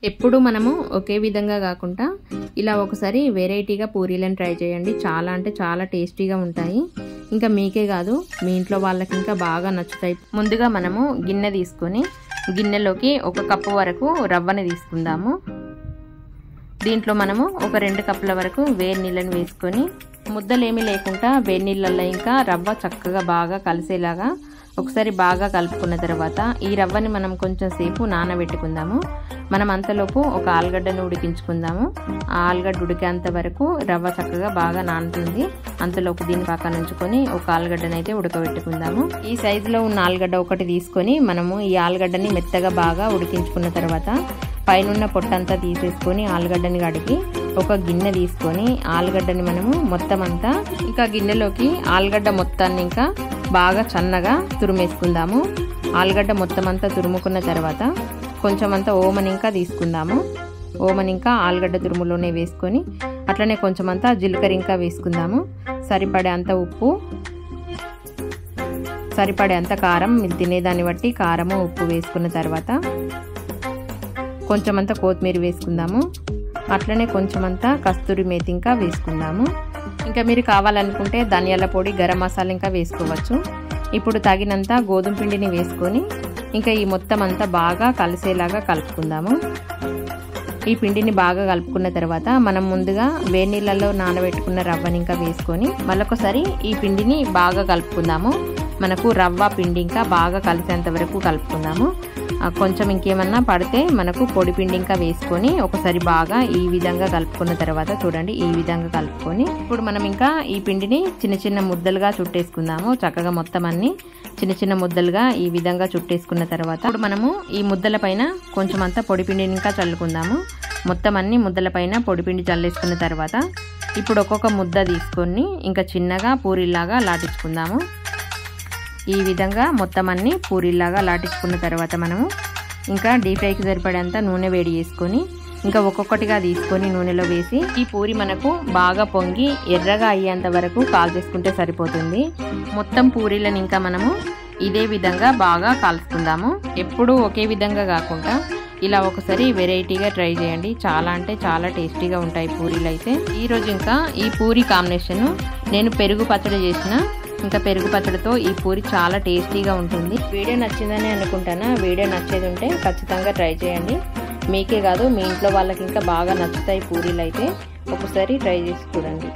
ఎప్పుడు మనము ఒకే విధంగా కాకుండా ఇలా ఒకసారి వెరైటీగా పూరీలను ట్రై చేయండి. చాలా అంటే చాలా టేస్టీగా ఉంటాయి. ఇంకా మీకే కాదు మీ ఇంట్లో వాళ్ళకి ఇంకా బాగా నచ్చుతాయి. ముందుగా మనము గిన్నె తీసుకొని గిన్నెలోకి 1 కప్పు వరకు రవ్వని తీసుకుందాము. దీంట్లో మనము ఒక 2 కప్పుల వరకు వేడి నీళ్ళని వేసుకొని ముద్దలేమీ లేకుండా వేడి నీళ్ళల్లో ఇంకా రవ్వ చక్కగా బాగా కలిసేలాగా ఒకసారి బాగా కలుపుకున్న తర్వాత ఈ రవ్వని మనం కొంచెం సేపు నానబెట్టుకుందాము. మనం అంతలోపు ఒక ఆలుగడ్డను ఉడికించుకుందాము. ఆ ఆలుగడ్డ ఉడికేంత వరకు రవ్వ చక్కగా బాగా నానుతుంది. అంతలోపు దీన్ని పక్కన ఉంచుకొని ఒక ఆలుగడ్డను అయితే ఉడకబెట్టుకుందాము. ఈ సైజులో ఉన్న ఆలుగడ్డ ఒకటి తీసుకొని మనము ఈ ఆలుగడ్డని మెత్తగా బాగా ఉడికించుకున్న తర్వాత పైనున్న పొట్టంతా తీసేసుకొని ఆలుగడ్డని కడిగి ఒక గిన్నె తీసుకొని ఆలుగడ్డని మనము మొత్తం అంతా ఇంకా గిన్నెలోకి ఆలుగడ్డ మొత్తాన్ని ఇంకా బాగా సన్నగా తురిమేసుకుందాము. ఆలుగడ్డ మొత్తం అంతా తురుముకున్న తర్వాత కొంచెం అంతా ఓమని ఇంకా తీసుకుందాము. ఓమని ఇంకా ఆలుగడ్డ తురుములోనే వేసుకొని అట్లనే కొంచెం అంతా జీలకర్ర ఇంకా వేసుకుందాము. సరిపడే అంత ఉప్పు, సరిపడే అంత కారం, మీరు తినేదాన్ని బట్టి కారము ఉప్పు వేసుకున్న తర్వాత కొంచెం అంతా కొత్తిమీర వేసుకుందాము. అట్లనే కొంచెం అంతా కస్తూరి మేతి ఇంకా వేసుకుందాము. ఇంకా మీరు కావాలనుకుంటే ధనియాల పొడి, గరం మసాలా ఇంకా వేసుకోవచ్చు. ఇప్పుడు తగినంత గోధుమ పిండిని వేసుకొని ఇంకా ఈ మొత్తం అంతా బాగా కలిసేలాగా కలుపుకుందాము. ఈ పిండిని బాగా కలుపుకున్న తర్వాత మనం ముందుగా వేడి నీళ్ళలో నానబెట్టుకున్న రవ్వని ఇంకా వేసుకొని మళ్ళొకసారి ఈ పిండిని బాగా కలుపుకుందాము. మనకు రవ్వ పిండి ఇంకా బాగా కలిసేంత వరకు కలుపుకుందాము. కొంచెం ఇంకేమన్నా పడితే మనకు పొడి పిండి ఇంకా వేసుకొని ఒకసారి బాగా ఈ విధంగా కలుపుకున్న తర్వాత చూడండి ఈ విధంగా కలుపుకొని ఇప్పుడు మనం ఇంకా ఈ పిండిని చిన్న చిన్న ముద్దలుగా చుట్టేసుకుందాము. చక్కగా మొత్తం అన్ని చిన్న చిన్న ముద్దలుగా ఈ విధంగా చుట్టేసుకున్న తర్వాత ఇప్పుడు మనము ఈ ముద్దల పైన కొంచెం అంతా పొడి పిండిని ఇంకా చల్లుకుందాము. మొత్తం అన్ని ముద్దల పైన పొడి పిండి చల్లేసుకున్న తర్వాత ఇప్పుడు ఒక్కొక్క ముద్ద తీసుకొని ఇంకా చిన్నగా పూరీలాగా లాటించుకుందాము. ఈ విధంగా మొత్తం అన్ని పూరీలాగా లాటించుకున్న తర్వాత మనము ఇంకా డీప్ ఫ్రైకి సరిపడేంత నూనె వేడి చేసుకొని ఇంకా ఒక్కొక్కటిగా తీసుకొని నూనెలో వేసి ఈ పూరి మనకు బాగా పొంగి ఎర్రగా అయ్యేంత వరకు కాల్చేసుకుంటే సరిపోతుంది. మొత్తం పూరీలను ఇంకా మనము ఇదే విధంగా బాగా కాల్చుకుందాము. ఎప్పుడూ ఒకే విధంగా కాకుండా ఇలా ఒకసారి వెరైటీగా ట్రై చేయండి. చాలా అంటే చాలా టేస్టీగా ఉంటాయి పూరీలు అయితే. ఈరోజు ఇంకా ఈ పూరి కాంబినేషన్ నేను పెరుగు పచ్చడి చేసిన ఇంకా పెరుగు పచ్చడితో ఈ పూరి చాలా టేస్టీగా ఉంటుంది. వీడియో నచ్చిందని అనుకుంటాను. వీడియో నచ్చేది ఉంటే ఖచ్చితంగా ట్రై చేయండి. మీకే కాదు మీ ఇంట్లో వాళ్ళకి ఇంకా బాగా నచ్చుతాయి పూరీలు అయితే. ఒకసారి ట్రై చేసి చూడండి.